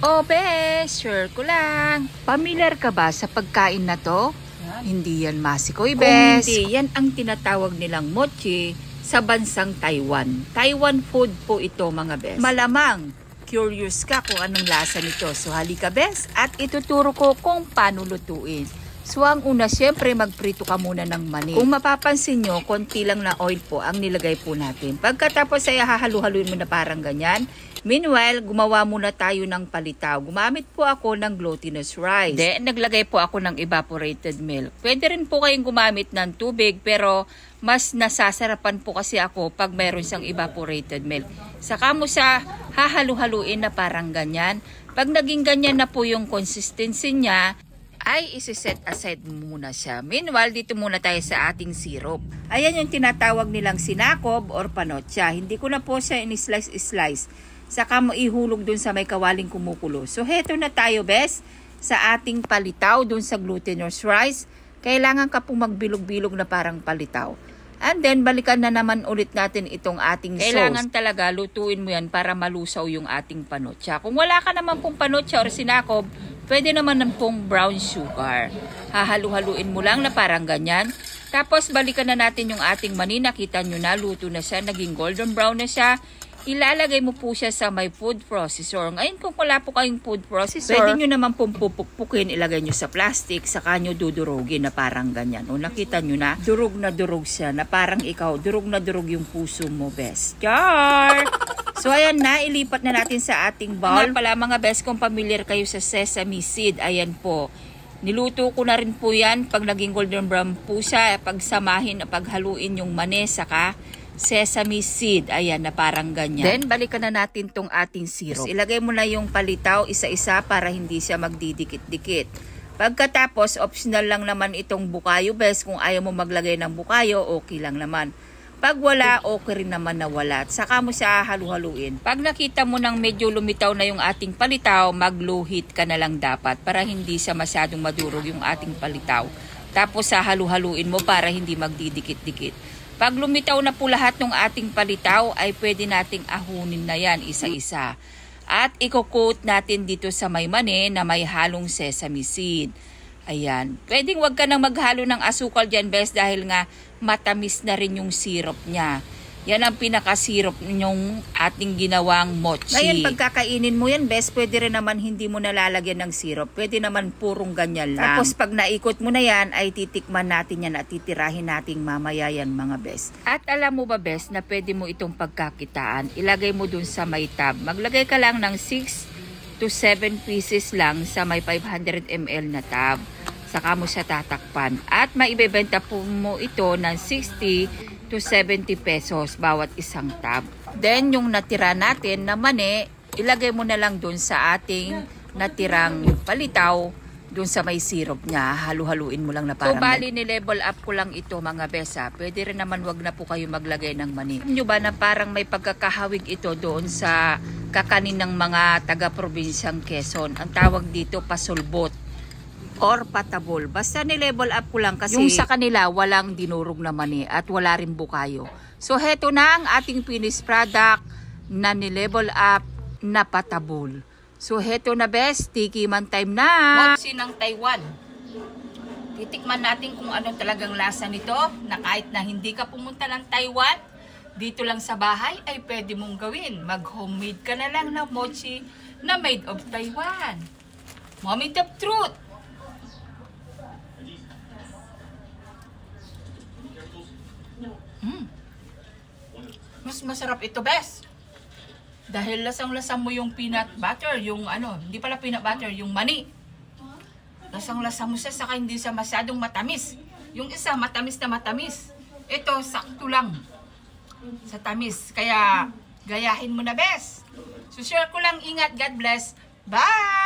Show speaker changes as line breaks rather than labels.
Oh, bes, sure ko lang. Pamilyar ka ba sa pagkain na to?
Yan.
Hindi yan masikoy,
Kung
bes.
hindi, yan ang tinatawag nilang mochi sa bansang Taiwan. Taiwan food po ito, mga bes.
Malamang, curious ka kung anong lasa nito. So halika, bes, at ituturo ko kung paano lutuin. So ang una, syempre magprito ka muna ng mani. Kung mapapansin nyo, konti lang na oil po ang nilagay po natin. Pagkatapos ay hahalu-haluin mo na parang ganyan. Meanwhile, gumawa muna tayo ng palitaw. Gumamit po ako ng glutinous rice. Then, naglagay po ako ng evaporated milk. Pwede rin po kayong gumamit ng tubig, pero mas nasasarapan po kasi ako pag mayroon siyang evaporated milk. Saka mo siya hahalu-haluin na parang ganyan. Pag naging ganyan na po yung consistency niya, ay isi-set aside muna siya. Meanwhile, dito muna tayo sa ating syrup. Ayan yung tinatawag nilang sinakob or panotsa. Hindi ko na po siya in-slice. Saka mo ihulog dun sa may kawaling kumukulo. So, heto na tayo, bes, sa ating palitaw dun sa glutinous rice. Kailangan ka pong magbilog-bilog na parang palitaw. And then, balikan na naman ulit natin itong ating sauce. Kailangan talaga lutuin mo yan para malusaw yung ating panotsa. Kung wala ka naman pong panotsa or sinakob, pwede naman pong brown sugar. Hahalu-haluin mo lang na parang ganyan. Tapos, balikan na natin yung ating mani. Nakita nyo na, luto na siya. Naging golden brown na siya. Ilalagay mo po siya sa may food processor. Ngayon, kung wala po kayong food processor, pwede nyo naman pong pupukpukin, ilagay nyo sa plastic, saka nyo dudurugin na parang ganyan. O, nakita nyo na, durug na durug siya, na parang ikaw, durug na durug yung puso mo, bes. Char! So, ayan na, ilipat na natin sa ating bowl. Nga pala, mga bes, kung familiar kayo sa sesame seed, ayan po. Niluto ko na rin po yan, pag naging golden brown po siya, pagsamahin, paghaluin yung mani, saka sesame seed. Ayan na parang ganyan. Then, balikan na natin tong ating syrup. Ilagay mo na yung palitaw isa-isa para hindi siya magdidikit-dikit. Pagkatapos, optional lang naman itong bukayo, bes. Kung ayaw mo maglagay ng bukayo, okay lang naman. Pag wala, okay rin naman na wala. At saka mo siya halu-haluin. Pag nakita mo nang medyo lumitaw na yung ating palitaw, mag-low heat ka na lang dapat para hindi siya masyadong madurog yung ating palitaw. Tapos halu-haluin mo para hindi magdidikit-dikit. Pag lumitaw na po lahat ng ating palitaw, ay pwede nating ahunin na yan isa-isa. At i-coat natin dito sa may mani na may halong sesame seed. Ayan. Pwedeng wag ka nang maghalo ng asukal dyan, bes, dahil nga matamis na rin yung syrup niya. Yan ang pinaka-syrup yung ating ginawang mochi. Ngayon, pagkakainin mo yan, bes, pwede rin naman hindi mo nalalagyan ng syrup. Pwede naman purong ganyan lang. Tapos pag naikot mo na yan, ay titikman natin yan at titirahin nating mamaya yan, mga bes. At alam mo ba, bes, na pwede mo itong pagkakitaan. Ilagay mo dun sa may tab. Maglagay ka lang ng 6 to 7 pieces lang sa may 500 ml na tab. Saka mo siya tatakpan. At maibebenta po mo ito ng 60 to 70 pesos bawat isang tab. Then, yung natira natin na mani, ilagay mo na lang dun sa ating natirang palitaw, dun sa may syrup niya. Halu-haluin mo lang na parang... So, bali ni-level up ko lang ito, mga besa. Pwede rin naman wag na po kayo maglagay ng mani. Alam nyo ba na parang may pagkakahawig ito doon sa kakanin ng mga taga-probinsyang Quezon? Ang tawag dito, pasulbot or patabol. Basta ni-level up ko lang kasi yung sa kanila walang dinurog na mani at wala rin bukayo. So, heto na ang ating finished product na ni-level up na patabol. So, heto na, best. Tiki man time na. Mochi ng Taiwan. Titikman natin kung ano talagang lasa nito na kahit na hindi ka pumunta ng Taiwan, dito lang sa bahay ay pwede mong gawin. Mag-homemade ka na lang ng mochi na made of Taiwan. Moment of truth. Mas masarap ito, bes. Dahil lasang-lasang mo yung peanut butter, yung ano, hindi pala peanut butter, yung mani. Lasang-lasang mo siya, saka hindi siya masyadong matamis. Yung isa, matamis na matamis. Ito, sakto lang sa tamis. Kaya, gayahin mo na, bes. So, share ko lang, ingat. God bless. Bye!